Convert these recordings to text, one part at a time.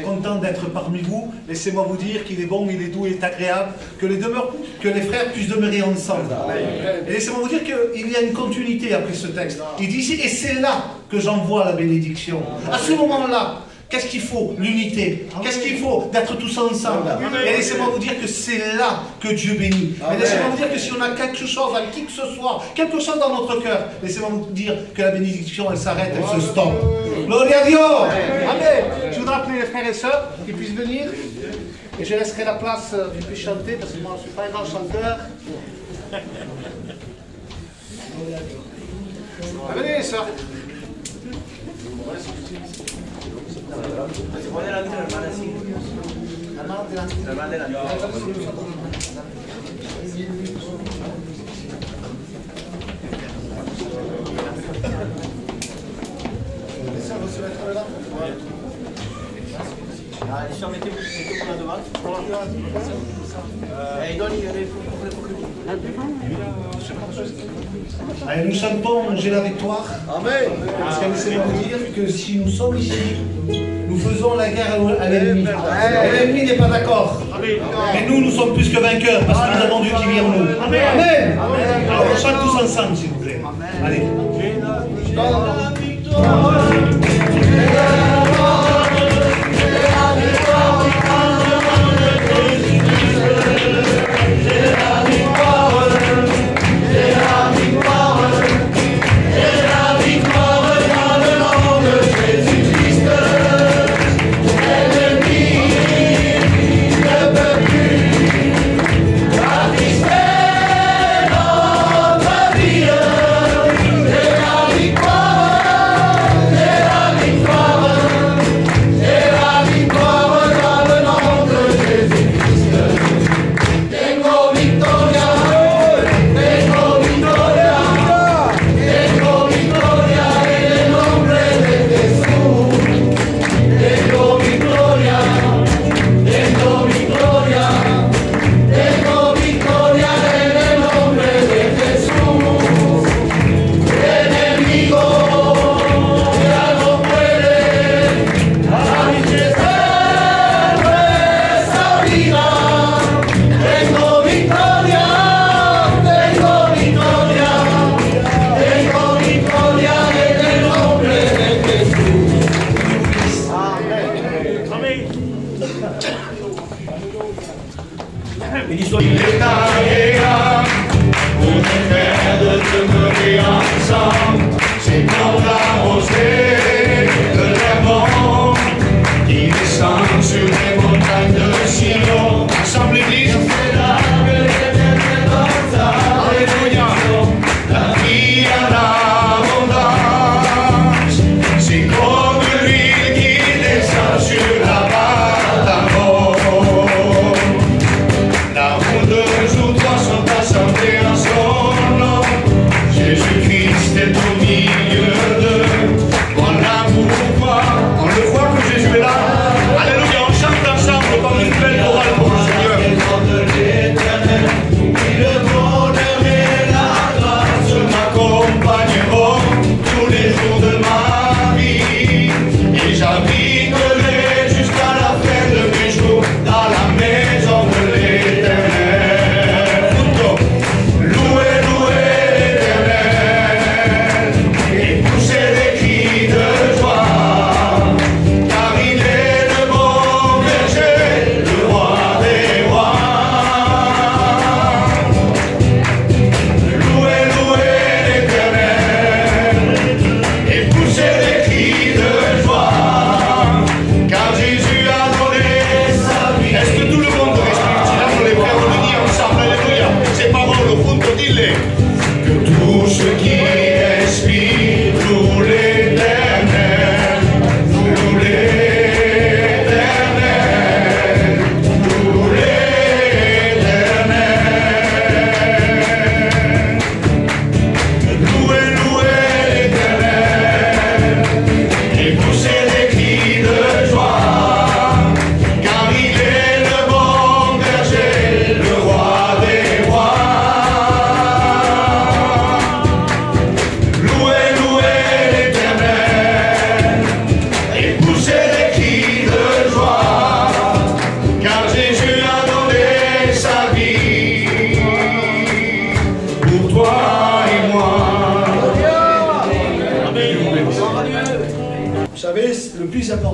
content d'être parmi vous. Laissez-moi vous dire qu'il est bon, il est doux, il est agréable, que les frères puissent demeurer ensemble. Et laissez-moi vous dire qu'il y a une continuité après ce texte. Il dit ici, et c'est là que j'envoie la bénédiction. À ce moment-là, qu'est-ce qu'il faut? L'unité. Qu'est-ce qu'il faut? D'être tous ensemble. Et laissez-moi vous dire que c'est là que Dieu bénit. Et laissez-moi vous dire que si on a quelque chose à qui que ce soit, quelque chose dans notre cœur, laissez-moi vous dire que la bénédiction, elle s'arrête, elle se stoppe. Gloria a Dieu. Amen. Je voudrais appeler les frères et sœurs qui puissent venir. Et je laisserai la place, qu'ils puissent chanter, parce que moi, je ne suis pas un grand chanteur. Venez, les sœurs. Allez, nous chantons J'ai la victoire. Amen. Parce que laissez-moi vous dire que si nous sommes ici, nous faisons la guerre à l'ennemi. Et l'ennemi n'est pas d'accord. Mais nous sommes plus que vainqueurs parce que nous avons Dieu qui vit en nous. Amen. Alors on chante tous ensemble, s'il vous plaît. Allez. J'ai la victoire. Jésus-Christ est au milieu de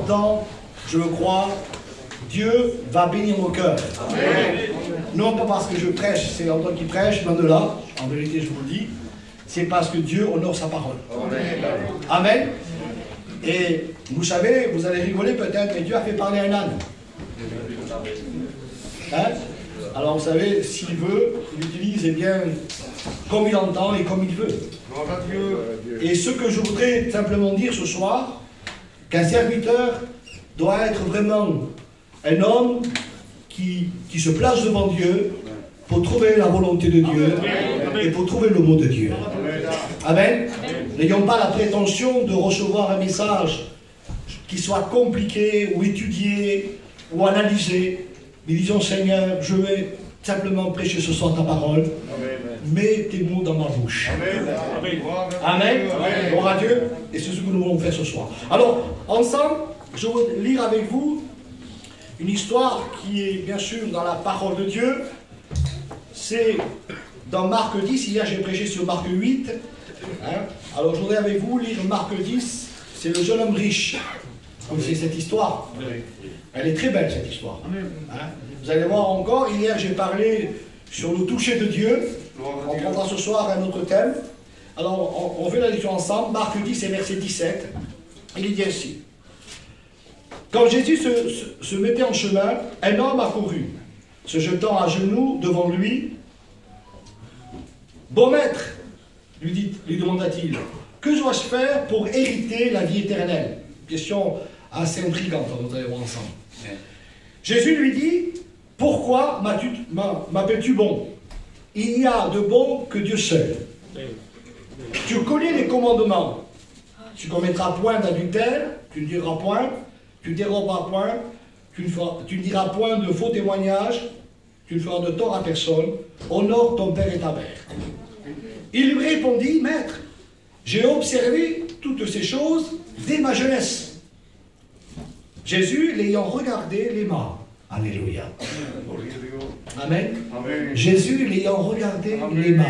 entend, je le crois, Dieu va bénir nos cœurs. Non pas parce que je prêche, c'est Antoine qui prêche, loin de là, en vérité je vous le dis, c'est parce que Dieu honore sa parole. Amen. Et vous savez, vous allez rigoler peut-être, mais Dieu a fait parler un âne. Hein? Alors vous savez, s'il veut, il utilise bien comme il entend et comme il veut. Et ce que je voudrais simplement dire ce soir, qu'un serviteur doit être vraiment un homme qui se place devant Dieu pour trouver la volonté de Dieu et pour trouver le mot de Dieu. Amen. N'ayons pas la prétention de recevoir un message qui soit compliqué ou étudié ou analysé. Mais disons, Seigneur, je vais simplement prêcher ce soir ta parole. Mets tes mots dans ma bouche. Amen. Gloire à Dieu. Et c'est ce que nous voulons faire ce soir. Alors, ensemble, je vais lire avec vous une histoire qui est bien sûr dans la parole de Dieu. C'est dans Marc 10. Hier, j'ai prêché sur Marc 8. Hein? Alors, je voudrais avec vous lire Marc 10. C'est le jeune homme riche. Vous connaissez cette histoire? Elle est très belle, cette histoire. Hein? Vous allez voir encore, hier j'ai parlé sur le toucher de Dieu. On prendra ce soir un autre thème. Alors, on fait la lecture ensemble. Marc 10 et verset 17. Il est dit ainsi. Quand Jésus se mettait en chemin, un homme accourut, se jetant à genoux devant lui. « Bon maître, lui demanda-t-il, que dois-je faire pour hériter la vie éternelle ?» Question assez intrigante, vous allez voir ensemble. Jésus lui dit, « Pourquoi m'appelles-tu bon? Il n'y a de bon que Dieu seul. Tu connais les commandements. Tu commettras point d'adultère, tu ne diras point, tu ne déroberas point, tu ne diras point de faux témoignages, tu ne feras de tort à personne, honore ton père et ta mère. » Il lui répondit, « Maître, j'ai observé toutes ces choses dès ma jeunesse. » Jésus, l'ayant regardé, l'aima. Alléluia. Amen. Amen. Jésus, l'ayant regardé, l'aima.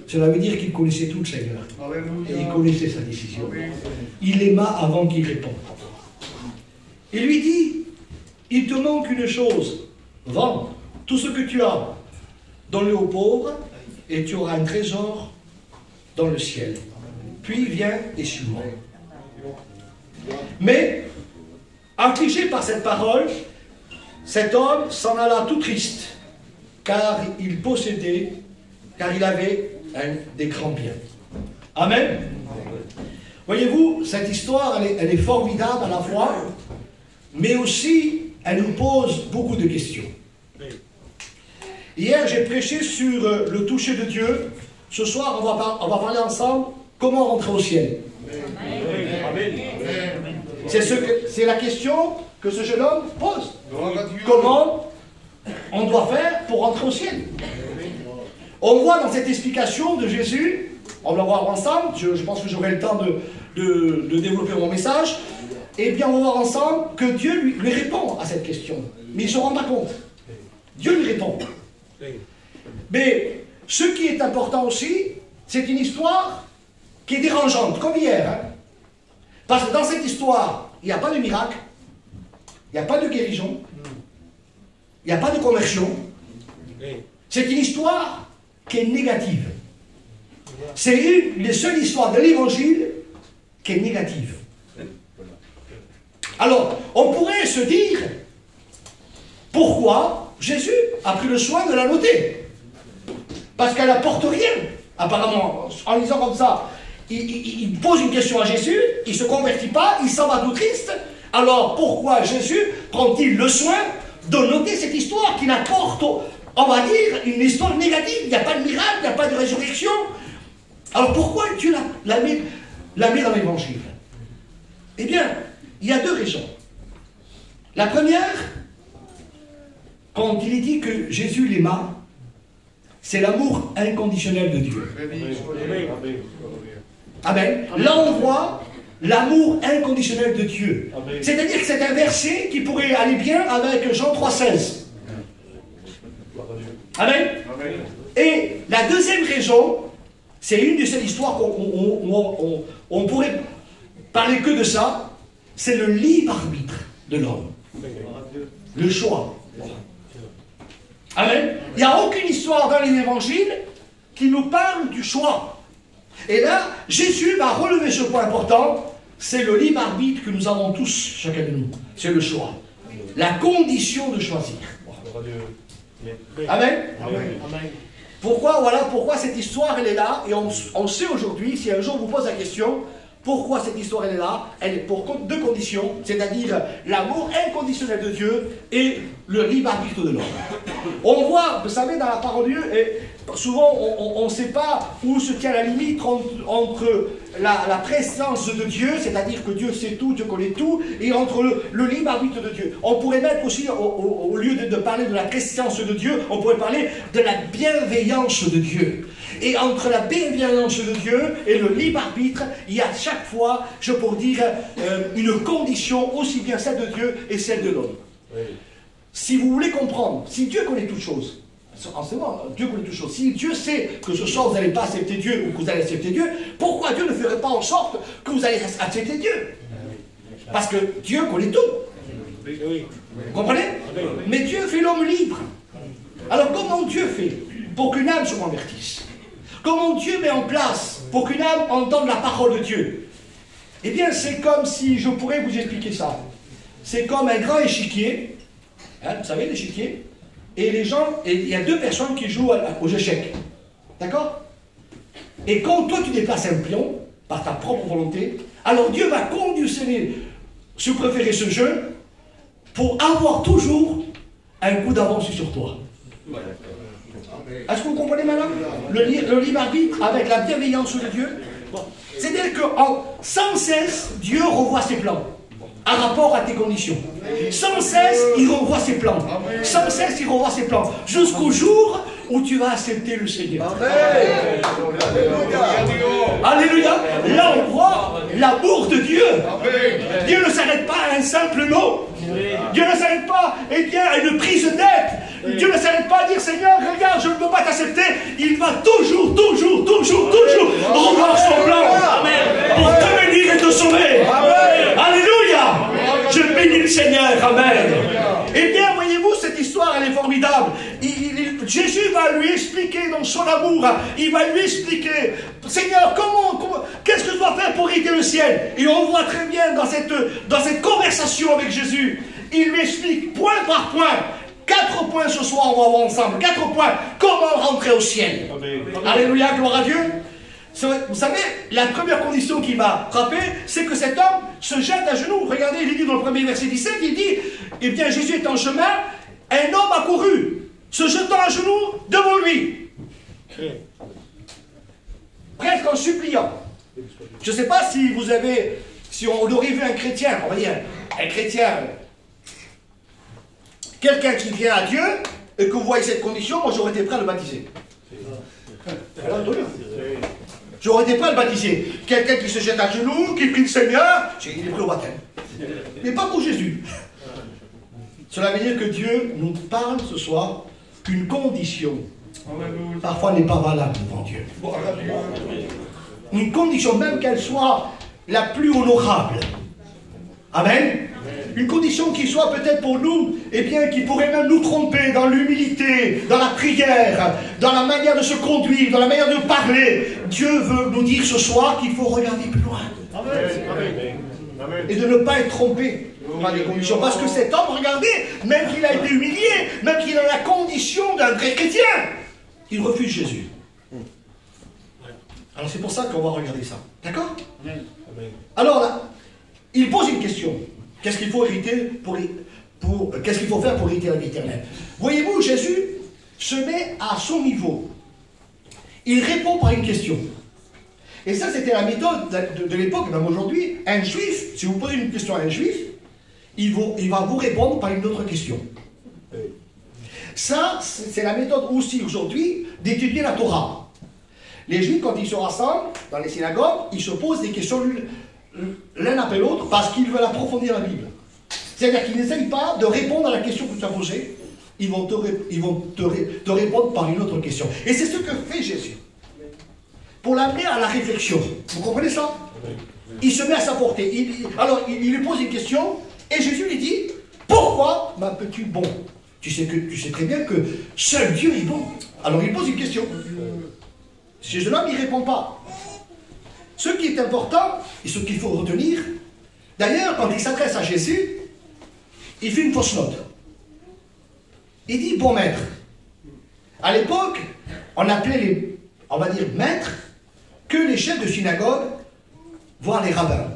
Cela veut dire qu'il connaissait tout le Seigneur. Et il connaissait sa décision. Il l'aima avant qu'il réponde. Il lui dit, il te manque une chose. Vends tout ce que tu as, donne-le aux pauvres, et tu auras un trésor dans le ciel. Puis viens et suis-moi. Mais, affligé par cette parole, cet homme s'en alla tout triste, car il avait des grands biens. Amen. Voyez-vous, cette histoire, elle est formidable à la fois, mais aussi, elle nous pose beaucoup de questions. Hier, j'ai prêché sur le toucher de Dieu. Ce soir, on va parler ensemble comment rentrer au ciel. Amen. C'est la question que ce jeune homme pose. Comment on doit faire pour rentrer au ciel? On voit dans cette explication de Jésus, on va voir ensemble, je pense que j'aurai le temps de développer mon message, et bien on va voir ensemble que Dieu lui répond à cette question. Mais il ne se rend pas compte. Dieu lui répond. Mais ce qui est important aussi, c'est une histoire qui est dérangeante, comme hier. Hein? Parce que dans cette histoire, il n'y a pas de miracle, il n'y a pas de guérison, il n'y a pas de conversion. C'est une histoire qui est négative. C'est une des seules histoires de l'Évangile qui est négative. Alors, on pourrait se dire, pourquoi Jésus a pris le soin de la noter? Parce qu'elle n'apporte rien, apparemment. En lisant comme ça, il pose une question à Jésus, il ne se convertit pas, il s'en va tout triste. Alors, pourquoi Jésus prend-il le soin de noter cette histoire qui n'apporte, on va dire, une histoire négative? Il n'y a pas de miracle, il n'y a pas de résurrection. Alors, pourquoi Dieu la met dans l'Évangile? Eh bien, il y a deux raisons. La première, quand il est dit que Jésus l'aima, c'est l'amour inconditionnel de Dieu. Amen. Là, on voit l'amour inconditionnel de Dieu. C'est-à-dire que c'est un verset qui pourrait aller bien avec Jean 3,16. Amen. Et la deuxième raison, c'est une de ces histoires où on pourrait parler que de ça, c'est le libre arbitre de l'homme. Le choix. Amen. Il n'y a aucune histoire dans les évangiles qui nous parle du choix. Et là, Jésus va relever ce point important, c'est le libre arbitre que nous avons tous, chacun de nous. C'est le choix. La condition de choisir. Amen. Pourquoi, voilà, pourquoi cette histoire, elle est là, et on sait aujourd'hui, si un jour on vous pose la question, pourquoi cette histoire, elle est là, elle est pour deux conditions, c'est-à-dire l'amour inconditionnel de Dieu et le libre arbitre de l'homme. On voit, vous savez, dans la parole de Dieu, et souvent on ne sait pas où se tient la limite entre la présence de Dieu, c'est-à-dire que Dieu sait tout, Dieu connaît tout, et entre le libre arbitre de Dieu. On pourrait mettre aussi, au lieu de parler de la présence de Dieu, on pourrait parler de la bienveillance de Dieu. Et entre la bienveillance de Dieu et le libre arbitre, il y a chaque fois, je pourrais dire, une condition, aussi bien celle de Dieu et celle de l'homme. Oui. Si vous voulez comprendre, si Dieu connaît toutes choses, Dieu connaît toutes choses. Si Dieu sait que ce soir vous n'allez pas accepter Dieu ou que vous allez accepter Dieu, pourquoi Dieu ne ferait pas en sorte que vous allez accepter Dieu? Parce que Dieu connaît tout. Vous comprenez? Mais Dieu fait l'homme libre. Alors comment Dieu fait pour qu'une âme se convertisse? Comment Dieu met en place pour qu'une âme entende la parole de Dieu? Eh bien, c'est comme si, je pourrais vous expliquer ça. C'est comme un grand échiquier, hein, vous savez l'échiquier, et les gens, et il y a deux personnes qui jouent aux échecs. D'accord? Et quand toi tu déplaces un pion, par ta propre volonté, alors Dieu va conditionner, si vous préférez ce jeu, pour avoir toujours un coup d'avance sur toi. Est-ce que vous comprenez maintenant le libre arbitre avec la bienveillance de Dieu? C'est-à-dire que sans cesse, Dieu revoit ses plans en rapport à tes conditions. Sans cesse, il revoit ses plans. Sans cesse, il revoit ses plans. Jusqu'au jour où tu vas accepter le Seigneur. Alléluia. Là, on voit l'amour de Dieu. Dieu ne s'arrête pas à un simple non. Dieu ne s'arrête pas, eh bien, à une prise de dette. Dieu ne s'arrête pas à dire, Seigneur, regarde, je ne peux pas t'accepter. Il va toujours revoir son plan pour te bénir et te sauver. Alléluia. Je bénis le Seigneur. Amen. Eh bien, voyez-vous, cette histoire, elle est formidable. Jésus va lui expliquer dans son amour, il va lui expliquer, Seigneur, qu'est-ce que je dois faire pour hériter le ciel? Et on voit très bien dans cette conversation avec Jésus, il lui explique point par point, 4 points ce soir, on va voir ensemble, 4 points, comment rentrer au ciel. Amen. Alléluia, gloire à Dieu. Vous savez, la première condition qu'il va frapper, c'est que cet homme se jette à genoux. Regardez, il dit dans le premier verset 17, il dit, eh bien Jésus est en chemin, un homme a couru, se jetant à genoux devant lui. Presque en suppliant. Je ne sais pas si vous avez, si on aurait vu un chrétien, on va dire, un chrétien, quelqu'un qui vient à Dieu, et que vous voyez cette condition, moi j'aurais été prêt à le baptiser. J'aurais été prêt à le baptiser. Quelqu'un qui se jette à genoux, qui prie le Seigneur, il est prêt au baptême. Mais pas pour Jésus. Cela veut dire que Dieu nous parle ce soir qu'une condition, parfois n'est pas valable devant Dieu. Une condition, même qu'elle soit la plus honorable. Amen. Une condition qui soit peut-être pour nous, eh bien, qui pourrait même nous tromper dans l'humilité, dans la prière, dans la manière de se conduire, dans la manière de parler. Dieu veut nous dire ce soir qu'il faut regarder plus loin. Amen. Et de ne pas être trompé par les conditions. Parce que cet homme, regardez, même qu'il a été humilié, même qu'il a la condition d'un vrai chrétien, il refuse Jésus. Alors c'est pour ça qu'on va regarder ça. D'accord? Alors là, il pose une question. Qu'est-ce qu'il faut hériter qu'est-ce qu'il faut faire pour hériter la vie éternelle? Voyez-vous, Jésus se met à son niveau. Il répond par une question. Et ça, c'était la méthode de l'époque, même aujourd'hui. Un juif, si vous posez une question à un juif, il va vous répondre par une autre question. Ça, c'est la méthode aussi aujourd'hui d'étudier la Torah. Les juifs, quand ils se rassemblent dans les synagogues, ils se posent des questions l'un après l'autre parce qu'ils veulent approfondir la Bible. C'est-à-dire qu'ils n'essayent pas de répondre à la question que tu as posée, ils vont te répondre par une autre question. Et c'est ce que fait Jésus. Pour l'amener à la réflexion. Vous comprenez ça? Il se met à sa portée. Alors, il lui pose une question, et Jésus lui dit, pourquoi m'appelles-tu bon? Tu sais très bien que seul Dieu est bon. Alors, il pose une question. Ce jeune homme, il ne répond pas. Ce qui est important, et ce qu'il faut retenir, d'ailleurs, quand il s'adresse à Jésus, il fait une fausse note. Il dit, bon maître. À l'époque, on appelait les, on va dire, maîtres, que les chefs de synagogue, voire les rabbins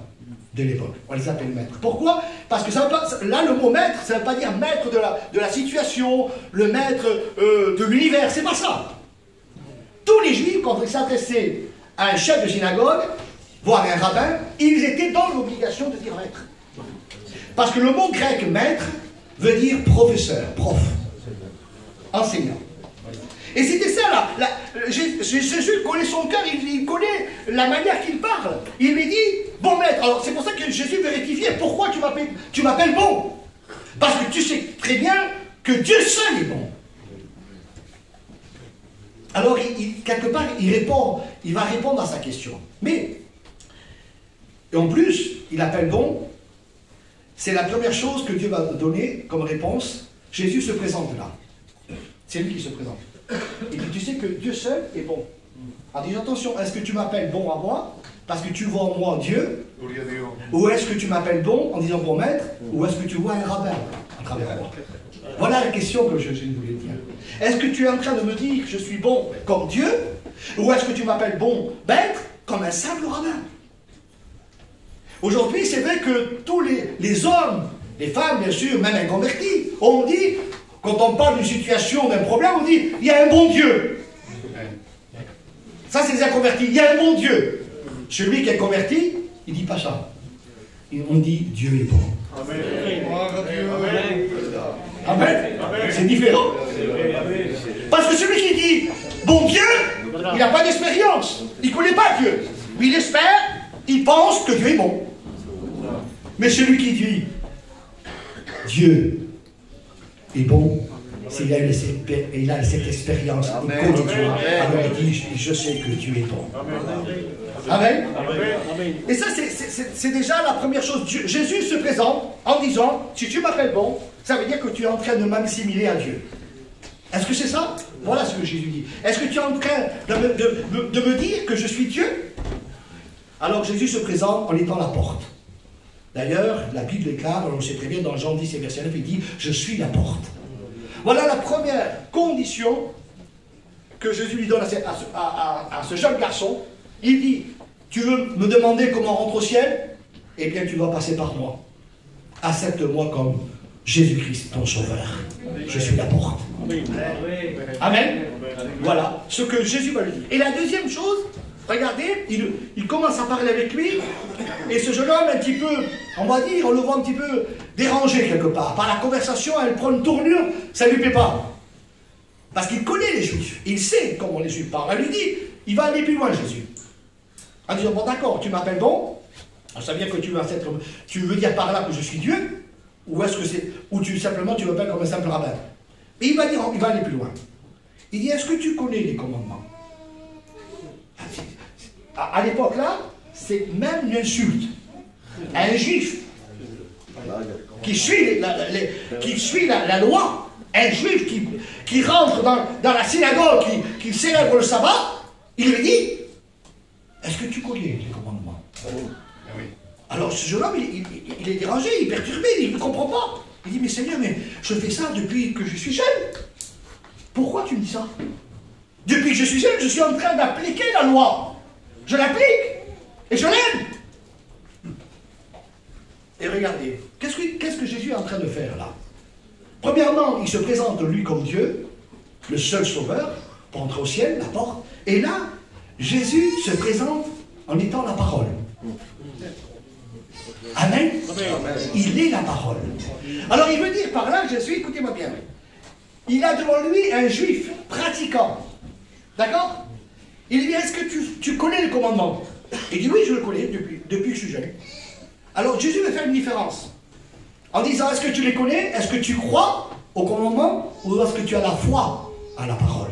de l'époque. On les appelle maîtres. Pourquoi? Parce que ça veut pas, là, le mot maître, ça ne veut pas dire maître de la situation, le maître de l'univers. C'est pas ça. Tous les juifs, quand ils s'adressaient à un chef de synagogue, voire un rabbin, ils étaient dans l'obligation de dire maître. Parce que le mot grec maître veut dire professeur, prof, enseignant. Et c'était ça, là. Jésus connaît son cœur, il connaît la manière qu'il parle. Il lui dit, bon maître. Alors c'est pour ça que Jésus veut rectifier. Pourquoi tu m'appelles bon? Parce que tu sais très bien que Dieu seul est bon. Alors, quelque part, il va répondre à sa question. Mais, et en plus, il appelle bon, c'est la première chose que Dieu va donner comme réponse. Jésus se présente là. C'est lui qui se présente. Il dit, tu sais que Dieu seul est bon. Alors dis attention, est-ce que tu m'appelles bon à moi, parce que tu vois en moi Dieu, ou est-ce que tu m'appelles bon en disant bon maître, ou est-ce que tu vois un rabbin à travers moi? Voilà la question que je voulais dire. Est-ce que tu es en train de me dire que je suis bon comme Dieu, ou est-ce que tu m'appelles bon maître comme un simple rabbin? Aujourd'hui, c'est vrai que tous les hommes, les femmes, bien sûr, même inconvertis, on dit, quand on parle d'une situation, d'un problème, on dit, il y a un bon Dieu. Ça, c'est les inconvertis. Il y a un bon Dieu. Celui qui est converti, il ne dit pas ça. On dit, Dieu est bon. Amen. Amen. C'est différent. Parce que celui qui dit, bon Dieu, il n'a pas d'expérience. Il ne connaît pas Dieu. Il espère, il pense que Dieu est bon. Mais celui qui dit, Dieu est bon, s'il a cette expérience, il connaît Dieu, alors il dit, je sais que Dieu est bon. Amen. Amen. Et ça, c'est déjà la première chose. Jésus se présente en disant, si tu m'appelles bon, ça veut dire que tu es en train de m'assimiler à Dieu. Est-ce que c'est ça? Voilà ce que Jésus dit. Est-ce que tu es en train de me dire que je suis Dieu? Alors Jésus se présente en étant la porte. D'ailleurs, la Bible déclare, on le sait très bien, dans Jean 10 et verset 9, il dit, je suis la porte. Voilà la première condition que Jésus lui donne à ce jeune garçon. Il dit, tu veux me demander comment on rentre au ciel? Eh bien, tu dois passer par moi. Accepte-moi comme Jésus-Christ, ton sauveur. Je suis la porte. Amen. Voilà ce que Jésus va lui dire. Et la deuxième chose, regardez, il commence à parler avec lui, et ce jeune homme, un petit peu, on va dire, on le voit un petit peu dérangé quelque part. Par la conversation, elle prend une tournure, ça ne lui plaît pas. Parce qu'il connaît les Juifs, il sait comment les Juifs parlent. Elle lui dit, il va aller plus loin, Jésus. En disant, bon d'accord, tu m'appelles bon, on sait bien que tu veux dire par là que je suis Dieu, ou est-ce que c'est, ou simplement tu m'appelles comme un simple rabbin. Et il va aller plus loin. Il dit, est-ce que tu connais les commandements? À l'époque là, c'est même une insulte. Un juif qui suit la loi, un juif qui rentre dans la synagogue, qui célèbre le sabbat, il lui dit, est-ce que tu connais les commandements? Alors ce jeune homme, il est dérangé, il est perturbé, il ne comprend pas. Il dit, mais Seigneur, mais je fais ça depuis que je suis jeune. Pourquoi tu me dis ça? Depuis que je suis jeune, je suis en train d'appliquer la loi. Je l'applique et je l'aime. Et regardez, qu'est-ce que Jésus est en train de faire là? Premièrement, il se présente lui comme Dieu, le seul sauveur, pour entrer au ciel, la porte. Et là, Jésus se présente en étant la parole. Amen. Il est la parole. Alors il veut dire par là, Jésus, écoutez-moi bien, il a devant lui un juif pratiquant. D'accord? Il dit, est-ce que tu connais les commandements? Il dit, oui, je le connais depuis que je suis jeune. Alors Jésus veut faire une différence. En disant, est-ce que tu les connais? Est-ce que tu crois aux commandements? Ou est-ce que tu as la foi à la parole?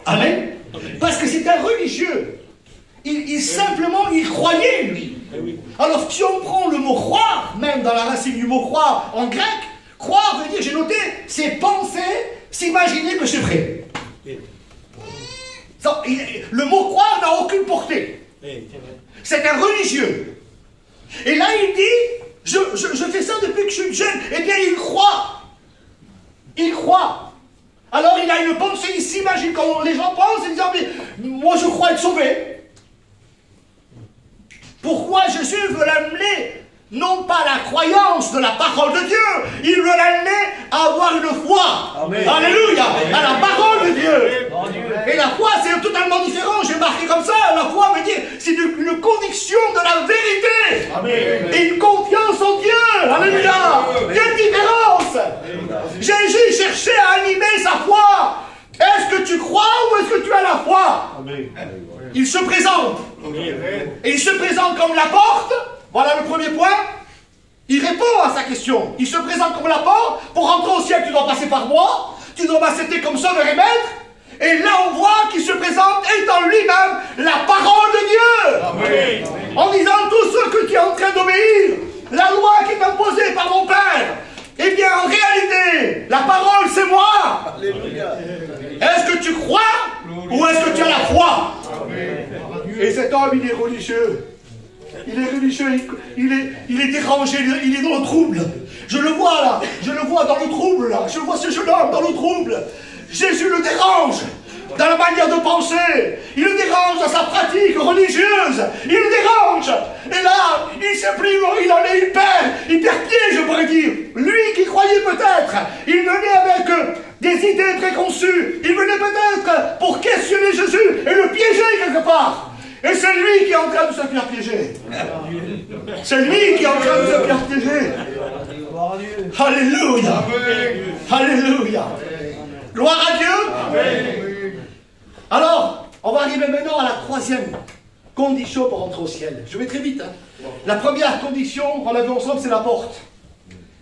Amen. Parce que c'est un religieux Simplement, il croyait, lui. Alors, si on prend le mot croire, même dans la racine du mot croire en grec, croire veut dire, j'ai noté, c'est penser, s'imaginer que c'est vrai. Le mot croire n'a aucune portée. C'est un religieux. Et là, il dit, je fais ça depuis que je suis jeune. Eh bien, il croit. Il croit. Alors, il a une pensée, il s'imagine comment les gens pensent, ils disent, mais moi, je crois être sauvé. Pourquoi Jésus veut l'amener, non pas la croyance de la parole de Dieu, il veut l'amener à avoir une foi. Amen. Alléluia. Amen. À la parole de Dieu. Amen. Et la foi, c'est totalement différent. J'ai marqué comme ça. La foi veut dire, c'est une conviction de la vérité. Amen. Et une confiance en Dieu. Alléluia. Quelle différence. Jésus cherchait à animer sa foi. Est-ce que tu crois ou est-ce que tu as la foi? Amen. Il se présente. Et il se présente comme la porte. Voilà le premier point. Il répond à sa question. Il se présente comme la porte. Pour rentrer au ciel, tu dois passer par moi. Tu dois m'accepter comme sauveur et maître. Et là, on voit qu'il se présente étant lui-même la parole de Dieu. Amen. En disant tout ce que tu es en train d'obéir. La loi qui est imposée par mon Père. Eh bien, en réalité, la parole, c'est moi. Alléluia. Est-ce que tu crois ou est-ce que tu as la foi? Amen. Et cet homme, il est religieux. Il est religieux, il est dérangé, il est dans le trouble. Je le vois là, je le vois dans le trouble là. Je vois ce jeune homme dans le trouble. Jésus le dérange dans la manière de penser. Il le dérange dans sa pratique religieuse. Il le dérange. Et là, il s'est pris, il en est hyper pied, je pourrais dire. Lui qui croyait peut-être, il venait avec des idées préconçues. Il venait peut-être pour questionner Jésus et le piéger quelque part. Et c'est lui qui est en train de se faire piéger. C'est lui qui est en train de se faire piéger. Alléluia. Alléluia. Gloire à Dieu. Amen. Alors, on va arriver maintenant à la troisième condition pour entrer au ciel. Je vais très vite. Hein. La première condition, on l'a vu ensemble, c'est la porte.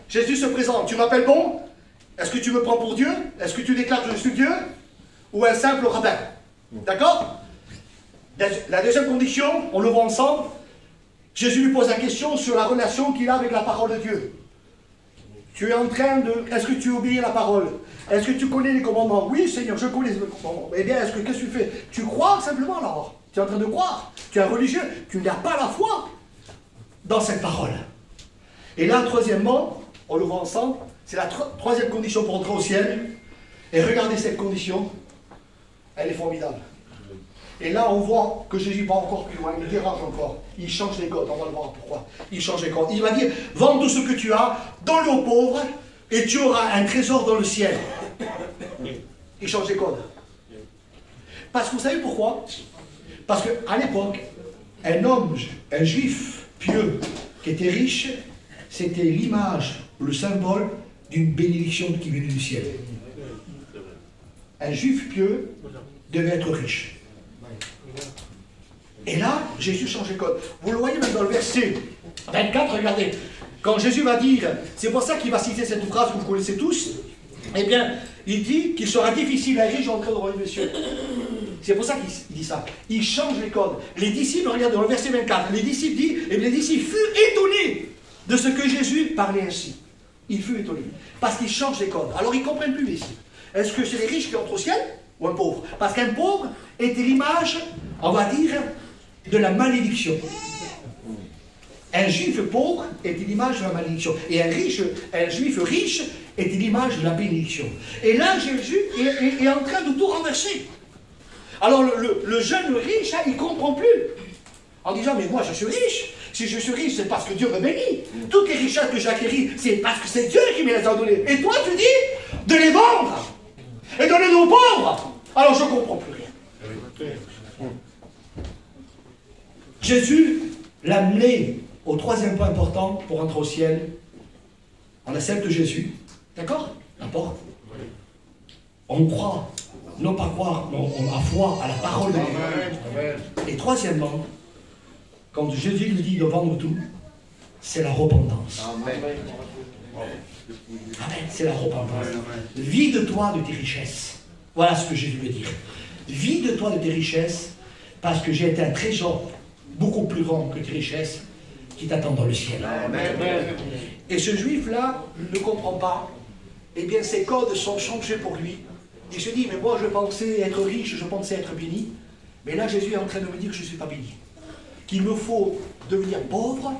Jésus se présente. Tu m'appelles bon? Est-ce que tu me prends pour Dieu? Est-ce que tu déclares que je suis Dieu? Ou un simple rabbin? D'accord? La deuxième condition, on le voit ensemble, Jésus lui pose la question sur la relation qu'il a avec la parole de Dieu. Tu es en train de... Est-ce que tu obéis à la parole? Est-ce que tu connais les commandements? Oui, Seigneur, je connais les commandements. Eh bien, qu'est-ce que tu fais? Tu crois simplement alors? Tu es en train de croire. Tu es un religieux. Tu n'as pas la foi dans cette parole. Et là, troisièmement, on le voit ensemble, c'est la troisième condition pour entrer au ciel. Et regardez cette condition. Elle est formidable. Et là, on voit que Jésus va encore plus loin, il dérange encore. Il change les codes, on va le voir pourquoi. Il change les codes. Il va dire, vends tout ce que tu as, donne-le aux pauvres, et tu auras un trésor dans le ciel. Il change les codes. Parce que vous savez pourquoi? Parce qu'à l'époque, un juif pieux qui était riche, c'était l'image, le symbole d'une bénédiction qui venait du ciel. Un juif pieux devait être riche. Et là, Jésus change les codes. Vous le voyez même dans le verset 24, regardez. Quand Jésus va dire, c'est pour ça qu'il va citer cette phrase que vous connaissez tous, eh bien, il dit qu'il sera difficile à un riche d'entrer dans le royaume des cieux. C'est pour ça qu'il dit ça. Il change les codes. Les disciples, regardez, dans le verset 24, les disciples disent, et les disciples furent étonnés de ce que Jésus parlait ainsi. Il fut étonné. Parce qu'il change les codes. Alors ils ne comprennent plus les disciples. Est-ce que c'est les riches qui entrent au ciel ou un pauvre? Parce qu'un pauvre était l'image, on va dire, de la malédiction. Un juif pauvre était l'image de la malédiction. Et un juif riche était l'image de la bénédiction. Et là, Jésus est en train de tout renverser. Alors le jeune riche, il ne comprend plus. En disant, mais moi je suis riche. Si je suis riche, c'est parce que Dieu me bénit. Toutes les richesses que j'ai acquéries, c'est parce que c'est Dieu qui me les a données. Et toi, tu dis de les vendre et donner aux pauvres. Alors je ne comprends plus rien. Jésus l'a amené au troisième point important pour entrer au ciel. On accepte Jésus. D'accord? N'importe. On croit. Non pas croire, mais on a foi à la parole de Dieu. Et troisièmement, quand Jésus lui dit de vendre tout, c'est la repentance. Amen. Amen. C'est la repentance. Vide-toi de tes richesses. Voilà ce que Jésus veut dire. Vide-toi de tes richesses parce que j'ai un trésor beaucoup plus grand que tes richesses qui t'attendent dans le ciel. Et ce juif-là ne comprend pas. Eh bien, ses codes sont changés pour lui. Il se dit, mais moi je pensais être riche, je pensais être béni. Mais là, Jésus est en train de me dire que je ne suis pas béni. Qu'il me faut devenir pauvre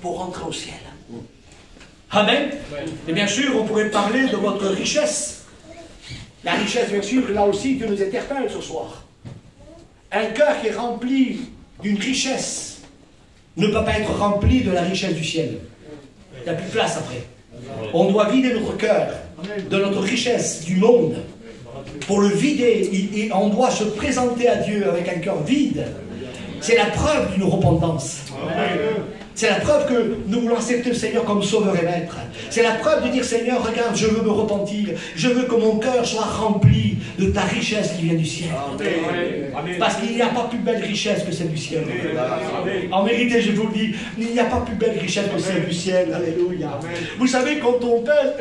pour rentrer au ciel. Amen. Et bien sûr, on pourrait parler de votre richesse. La richesse, bien sûr, là aussi, Dieu nous interpelle ce soir. Un cœur qui est rempli d'une richesse ne peut pas être rempli de la richesse du ciel. Il n'y a plus de place après. On doit vider notre cœur de notre richesse du monde. Pour le vider, on doit se présenter à Dieu avec un cœur vide. C'est la preuve d'une repentance. C'est la preuve que nous voulons accepter le Seigneur comme sauveur et maître. C'est la preuve de dire, Seigneur, regarde, je veux me repentir. Je veux que mon cœur soit rempli de ta richesse qui vient du ciel. Amen. Parce qu'il n'y a pas plus belle richesse que celle du ciel. Amen. En vérité, je vous le dis, il n'y a pas plus belle richesse que celle du ciel. Alléluia. Amen. Vous savez, quand on pèse,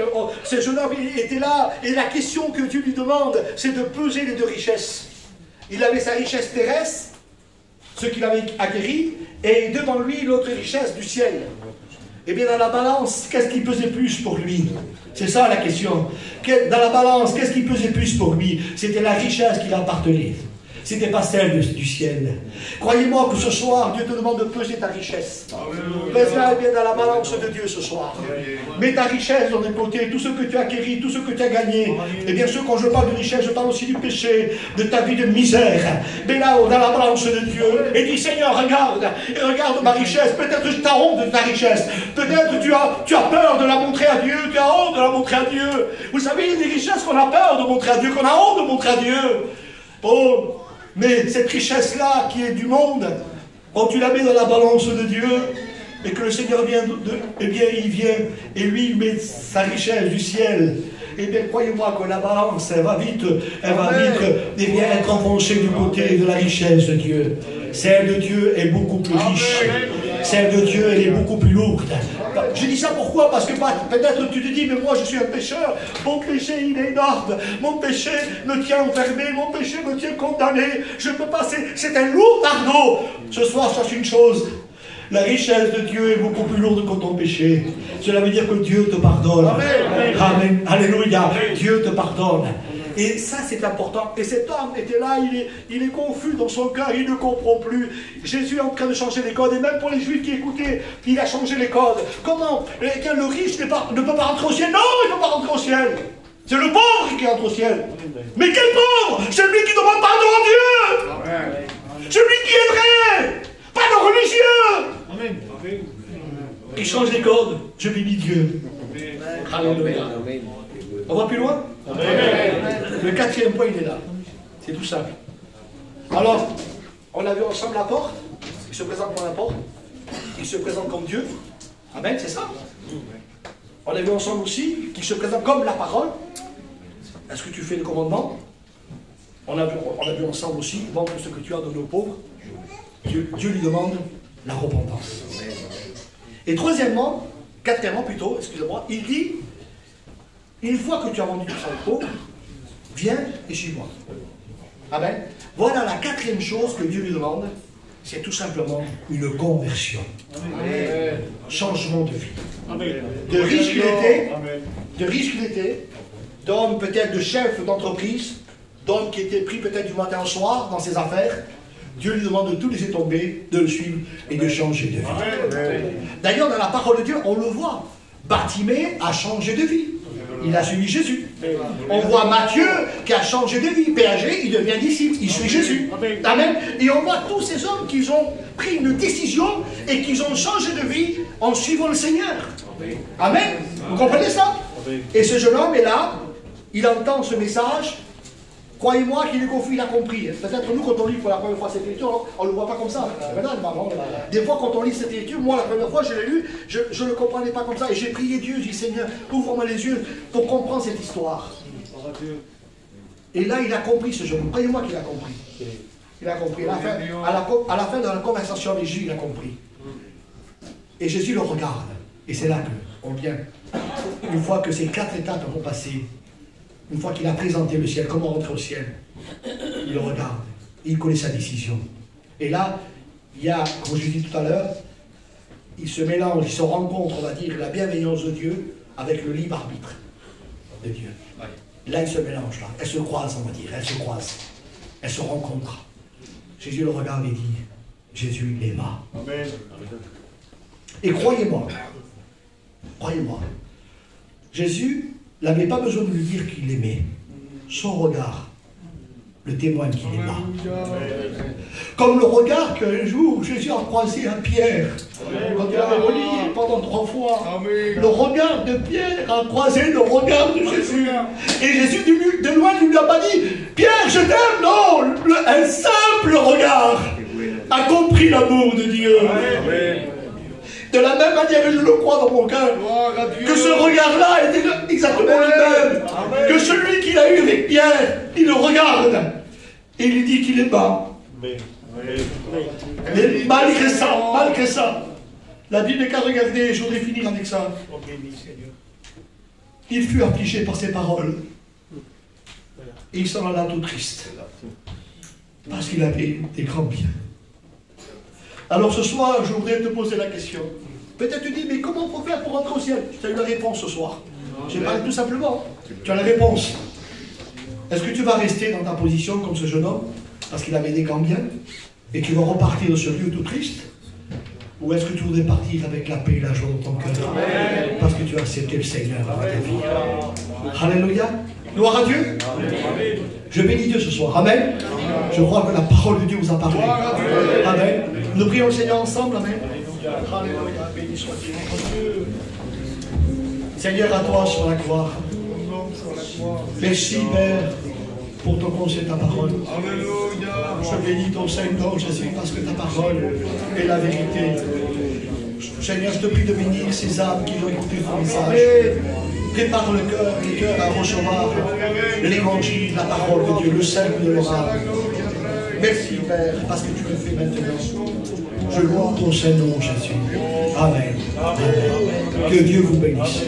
ce jeune homme était là, et la question que Dieu lui demande, c'est de peser les deux richesses. Il avait sa richesse terrestre, ce qu'il avait acquéri, et devant lui l'autre richesse du ciel. Et bien dans la balance, qu'est-ce qui pesait plus pour lui? C'est ça la question. Dans la balance, qu'est-ce qui pesait plus pour lui? C'était la richesse qui lui appartenait. C'était pas celle du ciel. Croyez-moi que ce soir, Dieu te demande de peser ta richesse. Pèse-la bien dans la balance de Dieu ce soir. Mets ta richesse dans les côtés, tout ce que tu as acquéri, tout ce que tu as gagné. Et bien sûr, quand je parle de richesse, je parle aussi du péché, de ta vie de misère. Mais là-haut, dans la balance de Dieu, et dis, Seigneur, regarde, et regarde ma richesse. Peut-être que tu as honte de ta richesse. Peut-être que tu as peur de la montrer à Dieu, tu as honte de la montrer à Dieu. Vous savez, il y a des richesses qu'on a peur de montrer à Dieu, qu'on a honte de montrer à Dieu. Oh, mais cette richesse-là qui est du monde, quand tu la mets dans la balance de Dieu, et que le Seigneur vient eh bien il vient, et lui il met sa richesse du ciel, eh bien croyez-moi que la balance, elle va vite eh bien, être enfoncée du côté de la richesse de Dieu. Celle de Dieu est beaucoup plus riche. Celle de Dieu, elle est beaucoup plus lourde. Je dis ça pourquoi? Parce que peut-être tu te dis, mais moi je suis un pécheur, mon péché il est énorme, mon péché me tient enfermé, mon péché me tient condamné, je peux pas, c'est un lourd fardeau. Ce soir, sache une chose, la richesse de Dieu est beaucoup plus lourde que ton péché. Cela veut dire que Dieu te pardonne. Amen. Amen. Alléluia. Amen. Dieu te pardonne. Et ça, c'est important. Et cet homme était là, il est confus dans son cœur, il ne comprend plus. Jésus est en train de changer les codes. Et même pour les Juifs qui écoutaient, il a changé les codes. Comment? Eh bien, le riche ne peut pas rentrer au ciel. Non, il ne peut pas rentrer au ciel. C'est le pauvre qui entre au ciel. Mais quel pauvre? Celui qui demande pardon à Dieu. Amen. Celui qui est vrai. Pas le religieux. Amen. Il change les codes. Je bénis Dieu. Alléluia. On va plus loin? Amen. Le quatrième point, il est là. C'est tout simple. Alors, on a vu ensemble la porte. Il se présente comme la porte. Il se présente comme Dieu. Amen, c'est ça. On a vu ensemble aussi qu'il se présente comme la parole. Est-ce que tu fais le commandement? On a vu ensemble aussi, vendre ce que tu as donné aux pauvres. Dieu lui demande la repentance. Et quatrièmement plutôt, excusez-moi, il dit, une fois que tu as vendu tout ça aux pauvres, viens et suis-moi. Amen. Voilà la quatrième chose que Dieu lui demande, c'est tout simplement une conversion. Amen. Changement de vie. Amen. De riche qu'il était, d'homme peut-être de chef d'entreprise, d'homme qui était pris peut-être du matin au soir dans ses affaires, Dieu lui demande de tout laisser tomber, de le suivre et de changer de vie. D'ailleurs, dans la parole de Dieu, on le voit. Bartimée a changé de vie. Il a suivi Jésus. On voit Matthieu qui a changé de vie. Péagé, il devient disciple. Il suit Jésus. Amen. Et on voit tous ces hommes qui ont pris une décision et qui ont changé de vie en suivant le Seigneur. Amen. Vous comprenez ça? Et ce jeune homme est là. Il entend ce message. Croyez-moi qu'il est confus, il a compris. Peut-être nous, quand on lit pour la première fois cette écriture, on ne le voit pas comme ça. Des fois, quand on lit cette écriture, moi, la première fois, je l'ai lu, je ne le comprenais pas comme ça. Et j'ai prié Dieu, j'ai dit, Seigneur, ouvre-moi les yeux pour comprendre cette histoire. Et là, il a compris ce jeune homme. Croyez-moi qu'il a compris. Il a compris. À la fin de la conversation avec Jésus, il a compris. Et Jésus le regarde. Et c'est là qu'on vient. Une fois que ces 4 étapes vont passer, une fois qu'il a présenté le ciel, comment rentrer au ciel, il le regarde, il connaît sa décision. Et là, il y a, comme je dis tout à l'heure, il se mélange, il se rencontre, on va dire, la bienveillance de Dieu avec le libre arbitre de Dieu. Là, ils se mélangent, là. Elles se croisent, on va dire. Elles se croisent. Elles se rencontrent. Jésus le regarde et dit, Jésus l'aima. Amen. Et croyez-moi, Jésus n'avait pas besoin de lui dire qu'il l'aimait. Son regard le témoigne qu'il aima. Comme le regard qu'un jour Jésus a croisé à Pierre. Quand il avait relié pendant 3 fois. Le regard de Pierre a croisé le regard de Jésus. Et Jésus de loin ne lui a pas dit, Pierre, je t'aime. Non, un simple regard a compris l'amour de Dieu. De la même manière, et je le crois dans mon cœur, que ce regard-là était exactement le même que celui qu'il a eu avec Pierre. Il le regarde et il lui dit qu'il est bas. Mais malgré ça, la Bible n'est qu'à regarder, je voudrais finir avec ça. Il fut affligé par ses paroles et il s'en alla tout triste parce qu'il avait des grands biens. Alors ce soir, je voudrais te poser la question. Peut-être tu dis, mais comment on peut faire pour rentrer au ciel? Tu as eu la réponse ce soir. J'ai parlé tout simplement. Tu as la réponse. Est-ce que tu vas rester dans ta position comme ce jeune homme, parce qu'il avait des grands biens, et tu vas repartir de ce lieu tout triste? Ou est-ce que tu voudrais partir avec la paix et la joie dans ton cœur, parce que tu as accepté le Seigneur dans ta vie? Alléluia. Gloire à Dieu. Je bénis Dieu ce soir. Amen. Je crois que la parole de Dieu vous a parlé. Amen. Nous prions le Seigneur ensemble. Amen. Alléluia. Béni soit-il notre Dieu. Seigneur, à toi soit la gloire. Merci, Père, pour ton conseil et ta parole. Je bénis ton Seigneur, Jésus, parce que ta parole est la vérité. Seigneur, je te prie de bénir ces âmes qui vont écouter ton message. Prépare les cœurs à recevoir l'évangile, la parole de Dieu, le sel de leur âme. Merci, Père, parce que tu le fais maintenant. Je loue ton Saint-Nom, Jésus. Amen. Amen. Que Dieu vous bénisse.